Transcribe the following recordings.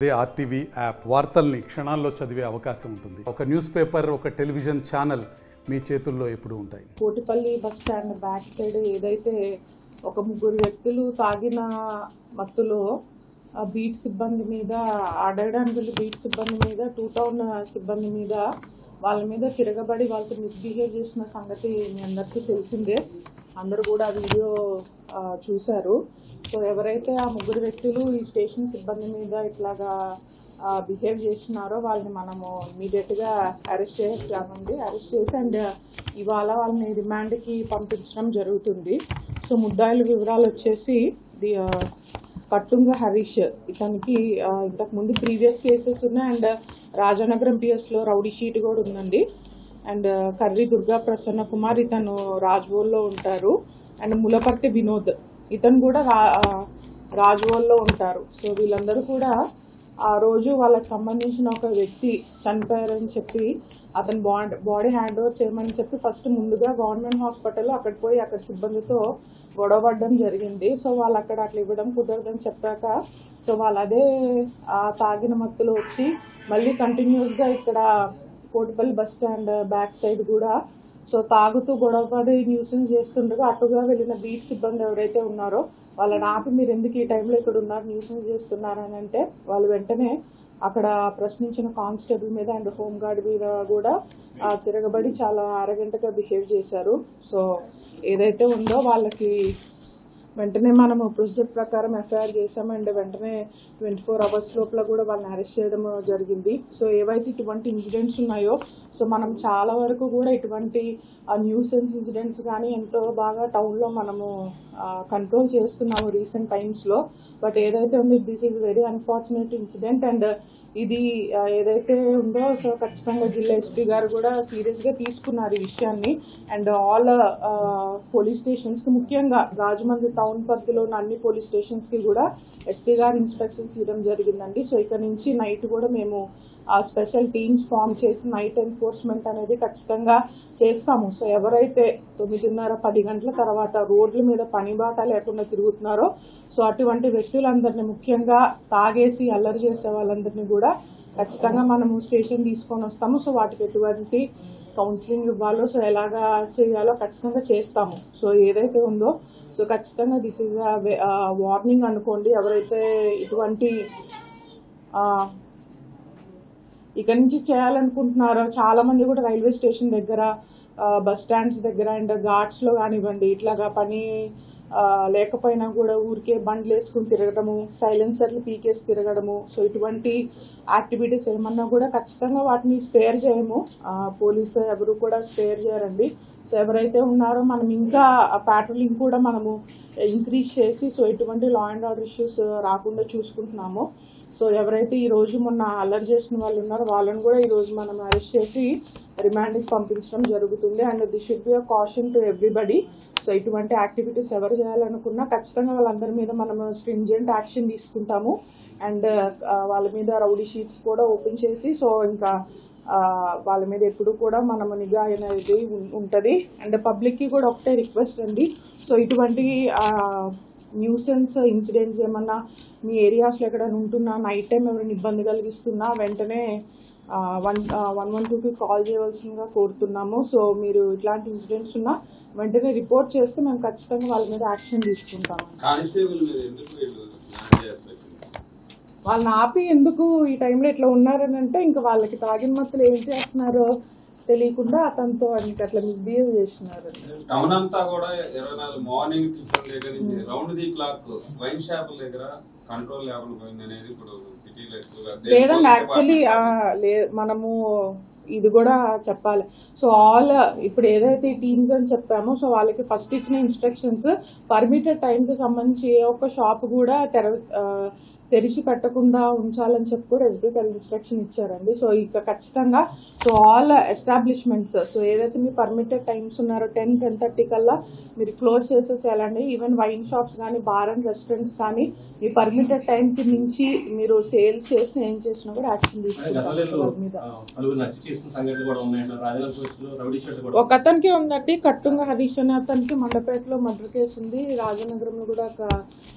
అదే RTV app వార్తల్ని క్షణాల్లో చదివే అవకాశం ఉంటుంది. ఒక న్యూస్ పేపర్, ఒక టెలివిజన్ ఛానల్ మీ చేతుల్లో ఎప్పుడూ ఉంటాయి. Kotipalli bus stand back side ఏదైతే ఒక ముగ్గురు వ్యక్తులు తాగిన మత్తులో బీట్ సిబ్బంది మీద, ఆడడానికి వెళ్ళి బీట్ సిబ్బంది మీద, టూ టౌన్ సిబ్బంది మీద వాళ్ళ మీద తిరగబడి వాళ్ళకి మిస్బిహేవ్ చేసిన సంగతి మీ అందరికీ తెలిసిందే. అందరూ కూడా ఆ వీడియో చూశారు. సో ఎవరైతే ఆ ముగ్గురు వ్యక్తులు ఈ స్టేషన్ సిబ్బంది మీద ఇట్లాగా బిహేవ్ చేస్తున్నారో వాళ్ళని మనము ఇమీడియట్గా అరెస్ట్ చేసామండి. అరెస్ట్ చేసి అండ్ ఇవాళ వాళ్ళని రిమాండ్కి పంపించడం జరుగుతుంది. సో ముద్దాయిల వివరాలు వచ్చేసి కట్టుంగ హరీష్, ఇతనికి ఇంతకుముందు ప్రీవియస్ కేసెస్ ఉన్నాయి అండ్ రాజానగరం పిఎస్లో రౌడీ షీట్ కూడా ఉందండి. అండ్ కర్రీ దుర్గా ప్రసన్న కుమార్, ఇతను రాజ్వోల్లో ఉంటారు. అండ్ ములపర్తి వినోద్, ఇతను కూడా రాజ్వోల్లో ఉంటారు. సో వీళ్ళందరూ కూడా ఆ రోజు వాళ్ళకి సంబంధించిన ఒక వ్యక్తి చనిపోయారని చెప్పి అతను బాడీ హ్యాండ్ ఓవర్ చేయమని చెప్పి ఫస్ట్ ముందుగా గవర్నమెంట్ హాస్పిటల్లో అక్కడ సిబ్బందితో గొడవపడడం జరిగింది. సో వాళ్ళు అట్లా ఇవ్వడం కుదరదని చెప్పాక సో వాళ్ళు అదే తాగిన మత్తులో వచ్చి మళ్ళీ కంటిన్యూస్గా ఇక్కడ Kotipalli bus stand back side కూడా సో తాగుతూ గొడవపడి న్యూసెన్స్ చేస్తుండగా అటుగా వెళ్ళిన బీట్ సిబ్బంది ఎవరైతే ఉన్నారో వాళ్ళని ఆపి మీరు ఎందుకు ఈ టైంలో ఇక్కడ ఉన్నారు, న్యూసెన్స్ చేస్తున్నారని అంటే వాళ్ళు వెంటనే అక్కడ ప్రశ్నించిన కానిస్టేబుల్ మీద అండ్ హోంగార్డ్ మీద కూడా తిరగబడి చాలా అరగంటగా బిహేవ్ చేశారు. సో ఏదైతే ఉందో వాళ్ళకి వెంటనే మనము ప్రొసీజర్ ప్రకారం ఎఫ్ఐఆర్ చేసాము అండ్ వెంటనే 24 hours లోపల కూడా వాళ్ళని అరెస్ట్ చేయడం జరిగింది. సో ఏవైతే ఇటువంటి ఇన్సిడెంట్స్ ఉన్నాయో సో మనం చాలా వరకు కూడా ఇటువంటి న్యూసెన్స్ ఇన్సిడెంట్స్ కానీ ఎంతో బాగా టౌన్లో మనము కంట్రోల్ చేస్తున్నాము రీసెంట్ టైమ్స్లో. బట్ ఏదైతే ఉందో this is very unfortunate incident and ఇది ఏదైతే ఉందో సో ఖచ్చితంగా జిల్లా ఎస్పీ గారు కూడా సీరియస్గా తీసుకున్నారు ఈ విషయాన్ని. అండ్ ఆల్ పోలీస్ స్టేషన్స్కి, ముఖ్యంగా రాజమండ్రి టౌన్ పరిధిలో ఉన్న అన్ని పోలీస్ స్టేషన్స్కి కూడా ఎస్పీ గారు ఇన్స్ట్రక్షన్స్ ఇవ్వడం జరిగిందండి. సో ఇక్కడ నుంచి నైట్ కూడా మేము స్పెషల్ టీమ్స్ ఫామ్ చేసి నైట్ ఎన్ఫోర్స్మెంట్ అనేది ఖచ్చితంగా చేస్తాము. సో ఎవరైతే 9:30-10 గంటల తర్వాత రోడ్ల మీద పనిబాట లేకుండా తిరుగుతున్నారో సో అటువంటి వ్యక్తులందరినీ, ముఖ్యంగా తాగేసి అల్లరి చేసే వాళ్ళందరినీ కూడా ఖచ్చితంగా మనము స్టేషన్ తీసుకొని వస్తాము. సో వాటికి ఎటువంటి కౌన్సిలింగ్ ఇవ్వాలో సో ఎలాగా చేయాలో ఖచ్చితంగా చేస్తాము. సో ఏదైతే ఉందో సో ఖచ్చితంగా దిస్ ఈజ్ వార్నింగ్ అనుకోండి. ఎవరైతే ఇటువంటి ఇక్కడి నుంచి చేయాలనుకుంటున్నారో చాలా మంది కూడా రైల్వే స్టేషన్ దగ్గర, బస్ స్టాండ్స్ దగ్గర అండ్ ఘాట్స్లో కానివ్వండి ఇట్లాగా పని లేకపోయినా కూడా ఊరికే బండ్లు వేసుకుని తిరగడము, సైలెన్సర్లు పీకేసి తిరగడము, సో ఇటువంటి యాక్టివిటీస్ ఏమన్నా కూడా ఖచ్చితంగా వాటిని స్పేర్ చేయము. పోలీసు ఎవరు కూడా స్పేర్ చేయరండి. సో ఎవరైతే ఉన్నారో మనం ఇంకా ప్యాట్రోలింగ్ కూడా మనము ఇంక్రీజ్ చేసి సో ఇటువంటి లా అండ్ ఆర్డర్ ఇష్యూస్ రాకుండా చూసుకుంటున్నాము. సో ఎవరైతే ఈరోజు మొన్న అల్లరి చేసిన వాళ్ళు ఉన్నారో వాళ్ళని కూడా ఈరోజు మనం అరెస్ట్ చేసి రిమాండ్కి పంపించడం జరుగుతుంది. And this should be a caution to everybody. So ఇటువంటి యాక్టివిటీస్ ఎవరు చేయాలనుకున్నా ఖచ్చితంగా వాళ్ళందరి మీద మనం స్ట్రింజెంట్ యాక్షన్ తీసుకుంటాము. అండ్ వాళ్ళ మీద రౌడీ షీట్స్ కూడా ఓపెన్ చేసి సో ఇంకా వాళ్ళ మీద ఎప్పుడు కూడా మనం నిఘా అనేది ఉంటుంది. అండ్ పబ్లిక్కి కూడా ఒకటే రిక్వెస్ట్ అండి, సో ఇటువంటి న్యూసెన్స్ ఇన్సిడెంట్స్ ఏమన్నా మీ ఏరియాస్లో ఎక్కడైనా ఉంటున్నా, నైట్ టైం ఎవరైనా ఇబ్బంది కలిగిస్తున్నా వెంటనే 112కి కాల్ చేయవలసిందిగా కోరుతున్నాము. సో మీరు ఇట్లాంటి ఇన్సిడెంట్స్ ఉన్నా వెంటనే రిపోర్ట్ చేస్తే మేము ఖచ్చితంగా వాళ్ళ మీద యాక్షన్ తీసుకుంటాము. వాళ్ళని ఆపి ఎందుకు ఈ టైంలో ఇట్లా ఉన్నారని అంటే ఇంకా వాళ్ళకి తాగిన మత్తులు ఏం చేస్తున్నారో తెలియకుండా అతనితో అట్లా మిస్బిహేవ్ చేస్తున్నారు. టౌన్ అంతా కూడా 24 మార్నింగ్ టిఫిన్ దగ్గర నుంచి రౌండ్ ది క్లాక్ వైన్ షాపుల దగ్గర కంట్రోల్ లేకుండా పోయింది అనేది ఇప్పుడు సిటీలో ఎక్కువగా లేదండి. యాక్చువల్లీ మనము ఇది కూడా చెప్పాలి. సో ఆల్ ఇప్పుడు ఏదైతే టీమ్స్ అని చెప్పామో సో వాళ్ళకి ఫస్ట్ ఇచ్చిన ఇన్స్ట్రక్షన్స్ పర్మిటెడ్ టైంకి సంబంధించి ఏ ఒక్క షాప్ కూడా తెరిచి పెట్టకుండా ఉంచాలని చెప్పి కూడా ఎస్బీ గారు ఇన్స్ట్రక్షన్ ఇచ్చారండి. సో ఇక ఖచ్చితంగా సో ఆల్ ఎస్టాబ్లిష్మెంట్స్ సో ఏదైతే మీ పర్మిటెడ్ టైమ్స్ ఉన్నారో 10-10:30 కల్లా మీరు క్లోజ్ చేసేసేయాలండి. ఈవెన్ వైన్ షాప్స్ కానీ, బార్ అండ్ రెస్టారెంట్స్ కానీ మీ పర్మిటెడ్ టైంకి మించి మీరు సేల్స్ చేసినా ఏం చేసినా కూడా యాక్షన్ తీసుకుంటారు. ఒక అతనికి ఉందండి, కట్టుంగ హరీష్ అనే అతనికి మండపేటలో మర్డర్ కేసు ఉంది. రాజనగరంలో కూడా ఒక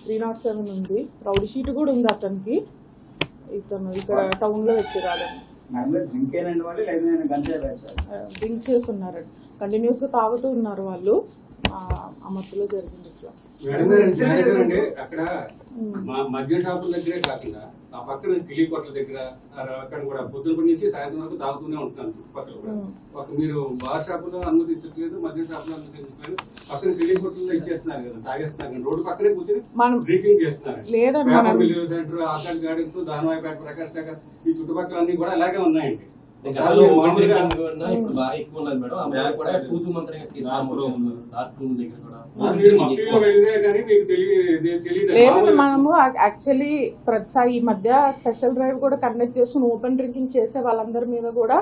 307 ఉంది. రౌడీ షీట్ కూడా ఉంది అతనికి. ఇతను ఇక్కడ టౌన్ లో వ్యక్తి కాదండి. డ్రింక్ చేస్తున్నారండి, కంటిన్యూస్ గా తాగుతూ ఉన్నారు వాళ్ళు. ఆ మత్తులో జరిగింది ఇట్లా. అక్కడ మద్య షాపుల దగ్గరే కాకుండా ఆ పక్కన కిలీ కొట్ల దగ్గర అక్కడ కూడా పొద్దున నుంచి సాయంత్రం వరకు తాగుతూనే ఉంటాను. చుట్టుపక్కల కూడా మీరు బార్ షాపులో అనుమతించట్లేదు, మద్య షాపులో అనుమతించట్లేదు, పక్కన కిలీ కొట్లలో ఇచ్చేస్తున్నారు కదా, తాగేస్తున్నారు. రోడ్డు పక్కనే కూర్చొని డ్రింకింగ్ చేస్తున్నారు. సెంటర్, ఆకాశ్ గార్డెన్స్, దానవాయిపేట, ప్రకాష్ నగర్ ఈ చుట్టుపక్కల అన్ని కూడా అలాగే ఉన్నాయండి. లేదండి, మనము యాక్చువల్లీ ప్రతిసారి ఈ మధ్య స్పెషల్ డ్రైవ్ కూడా కండక్ట్ చేసుకుని ఓపెన్ డ్రింకింగ్ చేసే వాళ్ళందరి మీద కూడా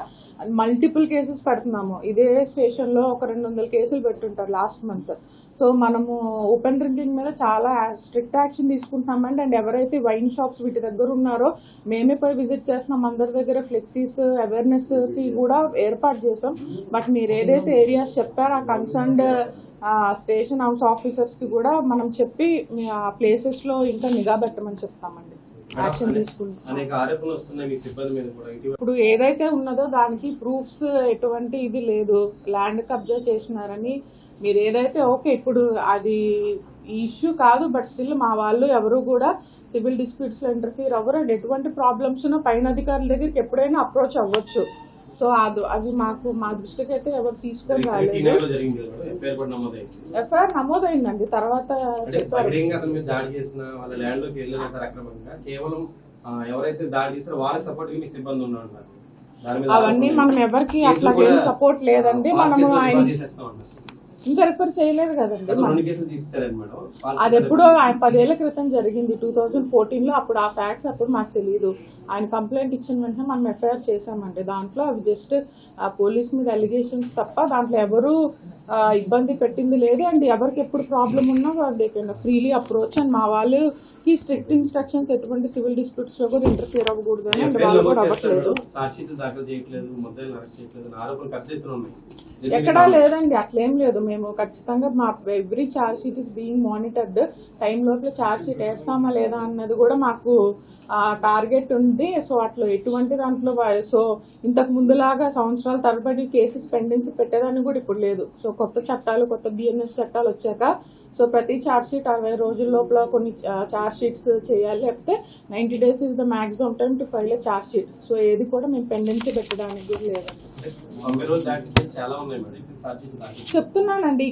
మల్టిపుల్ కేసెస్ పెడుతున్నాము. ఇదే స్టేషన్ లో ఒక 200 కేసులు పెట్టుంటారు లాస్ట్ మంత్. సో మనము ఓపెన్ డ్రింకింగ్ మీద చాలా స్ట్రిక్ట్ యాక్షన్ తీసుకుంటున్నామండి. అండ్ ఎవరైతే వైన్ షాప్స్ వీటి దగ్గర ఉన్నారో మేమే పోయి విజిట్ చేస్తున్నాం. అందరి దగ్గర ఫ్లెక్సీస్ అవేర్నెస్ కి కూడా ఏర్పాటు చేసాం. బట్ మీరు ఏదైతే ఏరియాస్ చెప్పారో ఆ కన్సర్న్డ్ స్టేషన్ హౌస్ ఆఫీసర్స్ కి కూడా మనం చెప్పి ఆ ప్లేసెస్ లో ఇంకా నిఘా పెట్టమని చెప్తామండి, యాక్షన్ తీసుకుంటాం. ఇప్పుడు ఏదైతే ఉన్నదో దానికి ప్రూఫ్స్ ఎటువంటి ఇది లేదు. ల్యాండ్ కబ్జా చేసినారని మీరు ఏదైతే ఓకే, ఇప్పుడు అది ఇష్యూ కాదు. బట్ స్టిల్ మా వాళ్ళు ఎవరు కూడా సివిల్ డిస్ప్యూట్స్ లో ఇంటర్ఫియర్ అవ్వరు. అండ్ ఎటువంటి ప్రాబ్లమ్స్ ఉన్నా పైన అధికారుల దగ్గరికి ఎప్పుడైనా అప్రోచ్ అవ్వచ్చు. సో అది మా దృష్టికి అయితే ఎవరు తీసుకొని రాలేదు. ఎఫ్ఐఆర్ నమోదైందండి, తర్వాత చెప్పారు. అవన్నీ మనం ఎవరికి అట్లా సపోర్ట్ లేదండి. మనము ఇంకా రిఫర్ చేయలేదు కదండి. అది ఎప్పుడో ఆయన 10 ఏళ్ల క్రితం జరిగింది, 2014 లో. అప్పుడు ఆ ఫ్యాక్ట్స్ అప్పుడు మాకు తెలియదు. ఆయన కంప్లైంట్ ఇచ్చిన వెంటనే మనం ఎఫ్ఐఆర్ చేశామండి. దాంట్లో అవి జస్ట్ పోలీస్ మీద అలిగేషన్స్ తప్ప దాంట్లో ఎవరు ఇబ్బంది పెట్టింది లేదు. అండ్ ఎవరికి ఎప్పుడు ప్రాబ్లం ఉన్నా they can freely approach. And మా వాళ్ళకి స్ట్రిక్ట్ ఇన్స్ట్రక్షన్స్ ఎటువంటి సివిల్ డిస్ప్యూట్స్ లో కూడా ఇంటర్ఫియర్ అవ్వకూడదు అని. అండ్ వాళ్ళు కూడా అవ్వట్లేదు. ఎక్కడా లేదండి, అట్లేం లేదు. మేము ఖచ్చితంగా మా every charge sheet is being monitored. Time లోపల ఛార్జ్ షీట్ వేస్తామా లేదా అన్నది కూడా మాకు టార్గెట్ ఉంది. సో అట్లా ఎటువంటి దాంట్లో సో ఇంతకు ముందులాగా సంవత్సరాల తరబడి కేసెస్ పెండెన్సీ పెట్టేదాన్ని కూడా ఇప్పుడు లేదు. సో కొత్త చట్టాలు, కొత్త బిఎన్ఎస్ చట్టాలు వచ్చాక సో ప్రతి ఛార్జ్ షీట్ 60 రోజుల లోపల కొన్ని ఛార్జ్ షీట్స్ చేయాలి. లేకపోతే 90 days is the maximum time to file A charge sheet. So ఏది కూడా మేము పెండెన్సీ పెట్టడానికి కూడా లేదండి. చెప్తున్నానండి,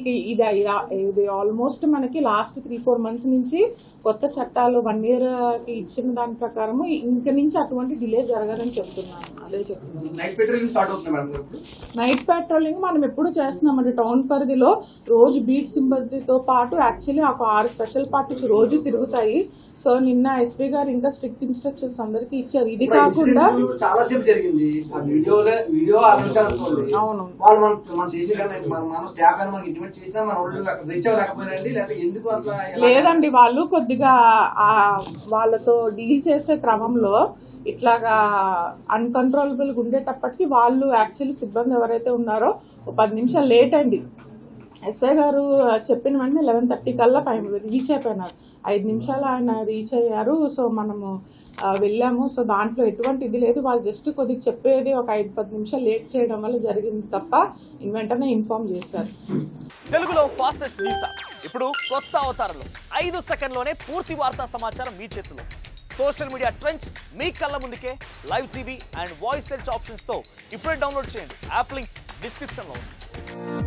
ఇది ఆల్మోస్ట్ మనకి లాస్ట్ 3-4 months నుంచి కొత్త చట్టాలు 1 year కి ఇచ్చిన దాని ప్రకారం ఇంక నుంచి అటువంటి డిలే జరగదని చెప్తున్నాను. అదే చెప్తున్నాను. నైట్ పెట్రోలింగ్ మనం ఎప్పుడు చేస్తున్నామండి. టౌన్ పరిధిలో రోజు బీట్ సిబ్బందితో పాటు యాక్చువల్లీ ఒక 6 స్పెషల్ పార్టీస్ రోజు తిరుగుతాయి. సో నిన్న ఎస్పీ గారు ఇంకా స్ట్రిక్ట్ ఇన్స్ట్రక్షన్స్ అందరికి ఇచ్చారు. ఇది కాకుండా చాలాసేపు జరిగింది. అవును, లేదండి, వాళ్ళు కొద్దిగా వాళ్ళతో డీల్ చేసే క్రమంలో ఇట్లాగా అన్కంట్రోలబుల్ గా ఉండేటప్పటికి వాళ్ళు యాక్చువల్లీ సిబ్బంది ఎవరైతే ఉన్నారో 10 నిమిషాలు లేట్ అయింది. ఎస్ఐ గారు చెప్పిన వెంటనే 11:30 కల్లా రీచ్ అయిపోయినారు. 5 నిమిషాలు ఆయన రీచ్ అయ్యారు. సో మనము వెళ్ళాము. సో దాంట్లో ఎటువంటి ఇది లేదు. వాళ్ళు జస్ట్ కొద్దిగా చెప్పేది ఒక 5-10 నిమిషాలు లేట్ చేయడం వల్ల జరిగింది తప్ప వెంటనే ఇన్ఫార్మ్ చేశారు. తెలుగులో ఫాస్టెస్ట్ న్యూస్ ఇప్పుడు కొత్త అవతారంలో 5 సెకండ్లోనే పూర్తి వార్తా సమాచారం మీ చేతిలో. సోషల్ మీడియా ట్రెండ్స్ మీ కళ్ళ ముందుకే live TV and voice search ఆప్షన్స్తో ఇప్పుడే డౌన్లోడ్ చేయండి. యాప్ లింక్ డిస్క్రిప్షన్లో ఉంది.